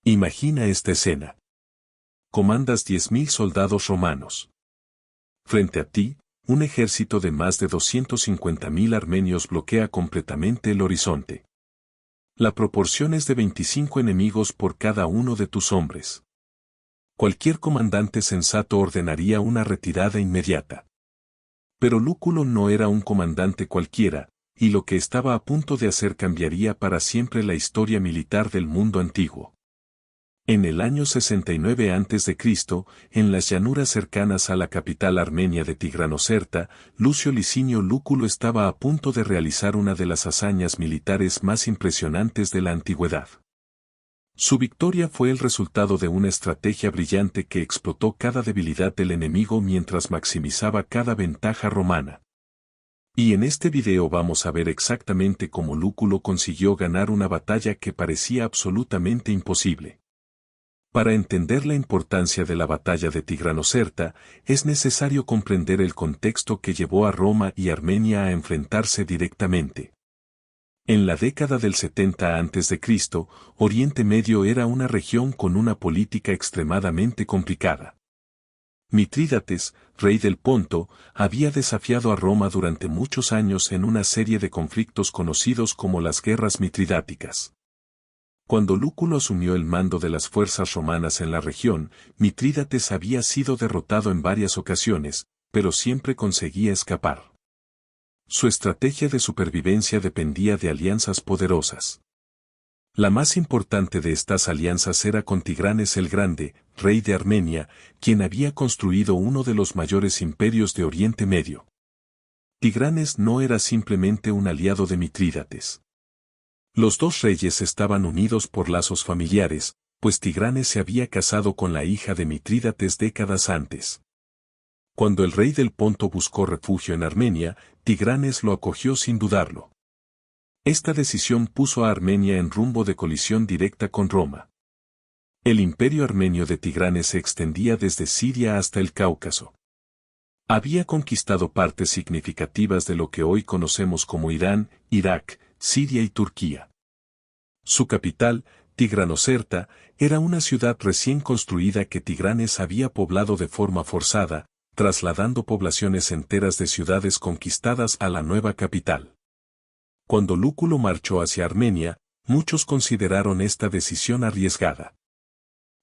Imagina esta escena. Comandas 10.000 soldados romanos. Frente a ti, un ejército de más de 250.000 armenios bloquea completamente el horizonte. La proporción es de 25 enemigos por cada uno de tus hombres. Cualquier comandante sensato ordenaría una retirada inmediata. Pero Lúculo no era un comandante cualquiera, y lo que estaba a punto de hacer cambiaría para siempre la historia militar del mundo antiguo. En el año 69 a.C., en las llanuras cercanas a la capital armenia de Tigranocerta, Lucio Licinio Lúculo estaba a punto de realizar una de las hazañas militares más impresionantes de la antigüedad. Su victoria fue el resultado de una estrategia brillante que explotó cada debilidad del enemigo mientras maximizaba cada ventaja romana. Y en este video vamos a ver exactamente cómo Lúculo consiguió ganar una batalla que parecía absolutamente imposible. Para entender la importancia de la batalla de Tigranocerta, es necesario comprender el contexto que llevó a Roma y Armenia a enfrentarse directamente. En la década del 70 a.C., Oriente Medio era una región con una política extremadamente complicada. Mitrídates, rey del Ponto, había desafiado a Roma durante muchos años en una serie de conflictos conocidos como las guerras mitridáticas. Cuando Lúculo asumió el mando de las fuerzas romanas en la región, Mitrídates había sido derrotado en varias ocasiones, pero siempre conseguía escapar. Su estrategia de supervivencia dependía de alianzas poderosas. La más importante de estas alianzas era con Tigranes el Grande, rey de Armenia, quien había construido uno de los mayores imperios de Oriente Medio. Tigranes no era simplemente un aliado de Mitrídates. Los dos reyes estaban unidos por lazos familiares, pues Tigranes se había casado con la hija de Mitrídates décadas antes. Cuando el rey del Ponto buscó refugio en Armenia, Tigranes lo acogió sin dudarlo. Esta decisión puso a Armenia en rumbo de colisión directa con Roma. El imperio armenio de Tigranes se extendía desde Siria hasta el Cáucaso. Había conquistado partes significativas de lo que hoy conocemos como Irán, Irak, Siria y Turquía. Su capital, Tigranocerta, era una ciudad recién construida que Tigranes había poblado de forma forzada, trasladando poblaciones enteras de ciudades conquistadas a la nueva capital. Cuando Lúculo marchó hacia Armenia, muchos consideraron esta decisión arriesgada.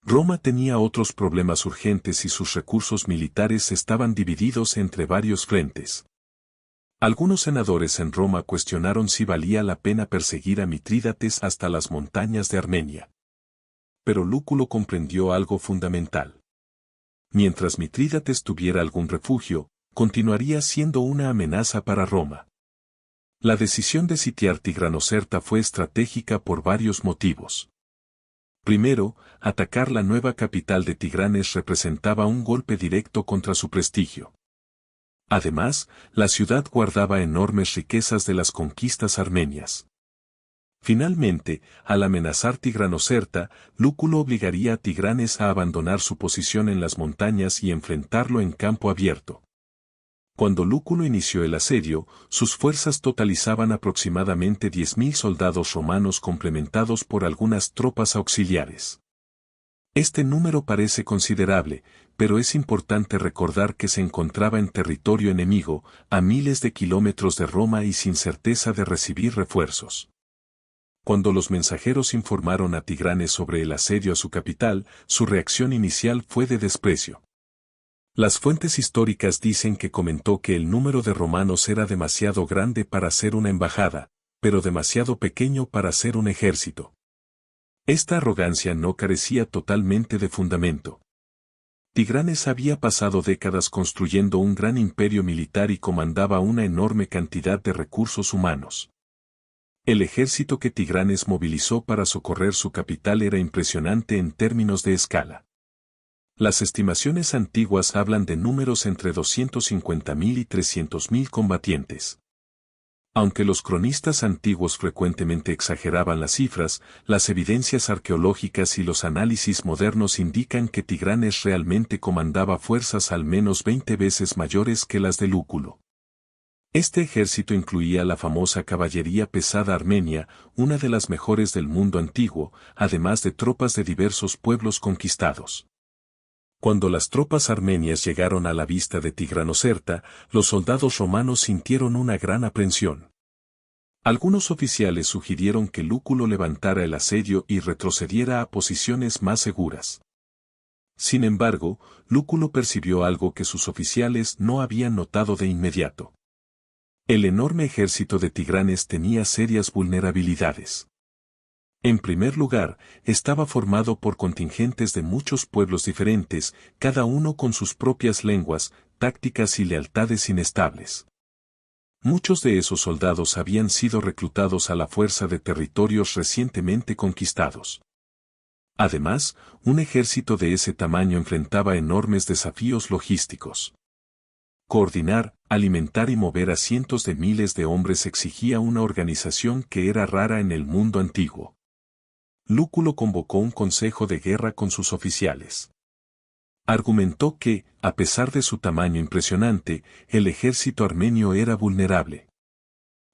Roma tenía otros problemas urgentes y sus recursos militares estaban divididos entre varios frentes. Algunos senadores en Roma cuestionaron si valía la pena perseguir a Mitrídates hasta las montañas de Armenia. Pero Lúculo comprendió algo fundamental. Mientras Mitrídates tuviera algún refugio, continuaría siendo una amenaza para Roma. La decisión de sitiar Tigranocerta fue estratégica por varios motivos. Primero, atacar la nueva capital de Tigranes representaba un golpe directo contra su prestigio. Además, la ciudad guardaba enormes riquezas de las conquistas armenias. Finalmente, al amenazar Tigranocerta, Lúculo obligaría a Tigranes a abandonar su posición en las montañas y enfrentarlo en campo abierto. Cuando Lúculo inició el asedio, sus fuerzas totalizaban aproximadamente 10.000 soldados romanos complementados por algunas tropas auxiliares. Este número parece considerable, pero es importante recordar que se encontraba en territorio enemigo, a miles de kilómetros de Roma y sin certeza de recibir refuerzos. Cuando los mensajeros informaron a Tigranes sobre el asedio a su capital, su reacción inicial fue de desprecio. Las fuentes históricas dicen que comentó que el número de romanos era demasiado grande para ser una embajada, pero demasiado pequeño para ser un ejército. Esta arrogancia no carecía totalmente de fundamento. Tigranes había pasado décadas construyendo un gran imperio militar y comandaba una enorme cantidad de recursos humanos. El ejército que Tigranes movilizó para socorrer su capital era impresionante en términos de escala. Las estimaciones antiguas hablan de números entre 250.000 y 300.000 combatientes. Aunque los cronistas antiguos frecuentemente exageraban las cifras, las evidencias arqueológicas y los análisis modernos indican que Tigranes realmente comandaba fuerzas al menos 20 veces mayores que las de Lúculo. Este ejército incluía la famosa caballería pesada armenia, una de las mejores del mundo antiguo, además de tropas de diversos pueblos conquistados. Cuando las tropas armenias llegaron a la vista de Tigranocerta, los soldados romanos sintieron una gran aprensión. Algunos oficiales sugirieron que Lúculo levantara el asedio y retrocediera a posiciones más seguras. Sin embargo, Lúculo percibió algo que sus oficiales no habían notado de inmediato. El enorme ejército de Tigranes tenía serias vulnerabilidades. En primer lugar, estaba formado por contingentes de muchos pueblos diferentes, cada uno con sus propias lenguas, tácticas y lealtades inestables. Muchos de esos soldados habían sido reclutados a la fuerza de territorios recientemente conquistados. Además, un ejército de ese tamaño enfrentaba enormes desafíos logísticos. Coordinar, alimentar y mover a cientos de miles de hombres exigía una organización que era rara en el mundo antiguo. Lúculo convocó un consejo de guerra con sus oficiales. Argumentó que, a pesar de su tamaño impresionante, el ejército armenio era vulnerable.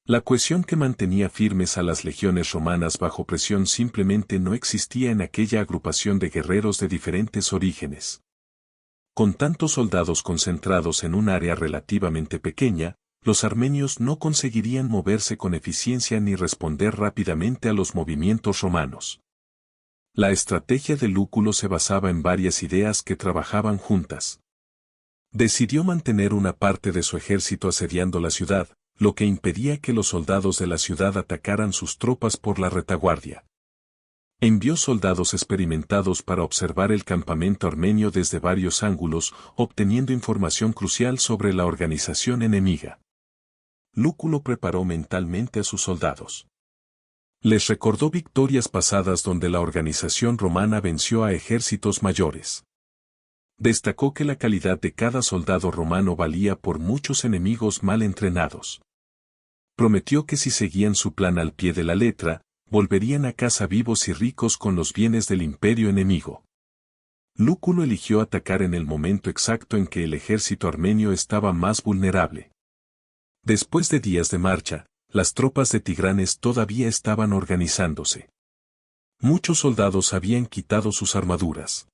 La cohesión que mantenía firmes a las legiones romanas bajo presión simplemente no existía en aquella agrupación de guerreros de diferentes orígenes. Con tantos soldados concentrados en un área relativamente pequeña, los armenios no conseguirían moverse con eficiencia ni responder rápidamente a los movimientos romanos. La estrategia de Lúculo se basaba en varias ideas que trabajaban juntas. Decidió mantener una parte de su ejército asediando la ciudad, lo que impedía que los soldados de la ciudad atacaran sus tropas por la retaguardia. Envió soldados experimentados para observar el campamento armenio desde varios ángulos, obteniendo información crucial sobre la organización enemiga. Lúculo preparó mentalmente a sus soldados. Les recordó victorias pasadas donde la organización romana venció a ejércitos mayores. Destacó que la calidad de cada soldado romano valía por muchos enemigos mal entrenados. Prometió que si seguían su plan al pie de la letra, volverían a casa vivos y ricos con los bienes del imperio enemigo. Lúculo eligió atacar en el momento exacto en que el ejército armenio estaba más vulnerable. Después de días de marcha, las tropas de Tigranes todavía estaban organizándose. Muchos soldados habían quitado sus armaduras.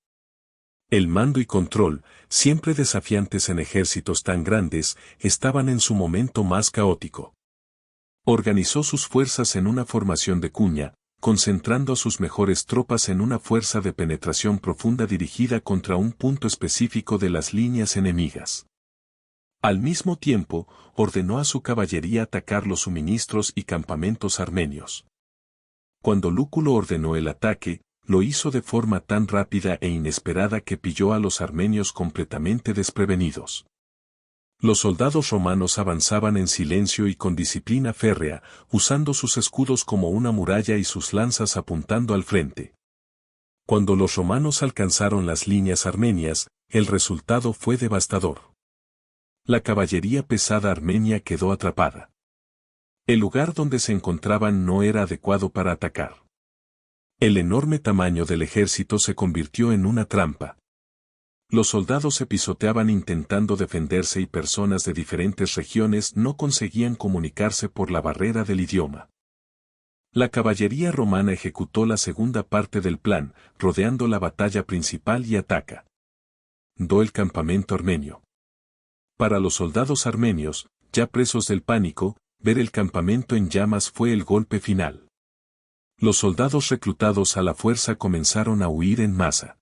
El mando y control, siempre desafiantes en ejércitos tan grandes, estaban en su momento más caótico. Organizó sus fuerzas en una formación de cuña, concentrando a sus mejores tropas en una fuerza de penetración profunda dirigida contra un punto específico de las líneas enemigas. Al mismo tiempo, ordenó a su caballería atacar los suministros y campamentos armenios. Cuando Lúculo ordenó el ataque, lo hizo de forma tan rápida e inesperada que pilló a los armenios completamente desprevenidos. Los soldados romanos avanzaban en silencio y con disciplina férrea, usando sus escudos como una muralla y sus lanzas apuntando al frente. Cuando los romanos alcanzaron las líneas armenias, el resultado fue devastador. La caballería pesada armenia quedó atrapada. El lugar donde se encontraban no era adecuado para atacar. El enorme tamaño del ejército se convirtió en una trampa. Los soldados se pisoteaban intentando defenderse y personas de diferentes regiones no conseguían comunicarse por la barrera del idioma. La caballería romana ejecutó la segunda parte del plan, rodeando la batalla principal y ataca. El campamento armenio. Para los soldados armenios, ya presos del pánico, ver el campamento en llamas fue el golpe final. Los soldados reclutados a la fuerza comenzaron a huir en masa.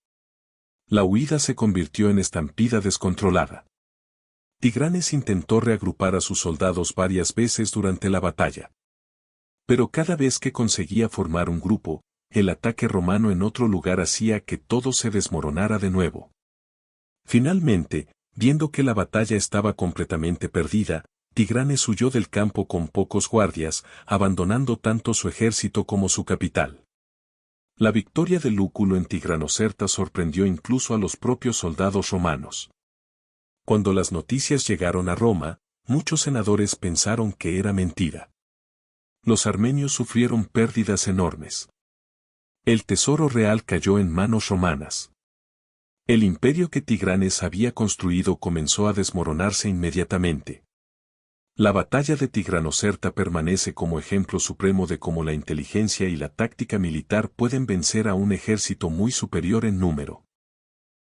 La huida se convirtió en estampida descontrolada. Tigranes intentó reagrupar a sus soldados varias veces durante la batalla. Pero cada vez que conseguía formar un grupo, el ataque romano en otro lugar hacía que todo se desmoronara de nuevo. Finalmente, viendo que la batalla estaba completamente perdida, Tigranes huyó del campo con pocos guardias, abandonando tanto su ejército como su capital. La victoria de Lúculo en Tigranocerta sorprendió incluso a los propios soldados romanos. Cuando las noticias llegaron a Roma, muchos senadores pensaron que era mentira. Los armenios sufrieron pérdidas enormes. El tesoro real cayó en manos romanas. El imperio que Tigranes había construido comenzó a desmoronarse inmediatamente. La batalla de Tigranocerta permanece como ejemplo supremo de cómo la inteligencia y la táctica militar pueden vencer a un ejército muy superior en número.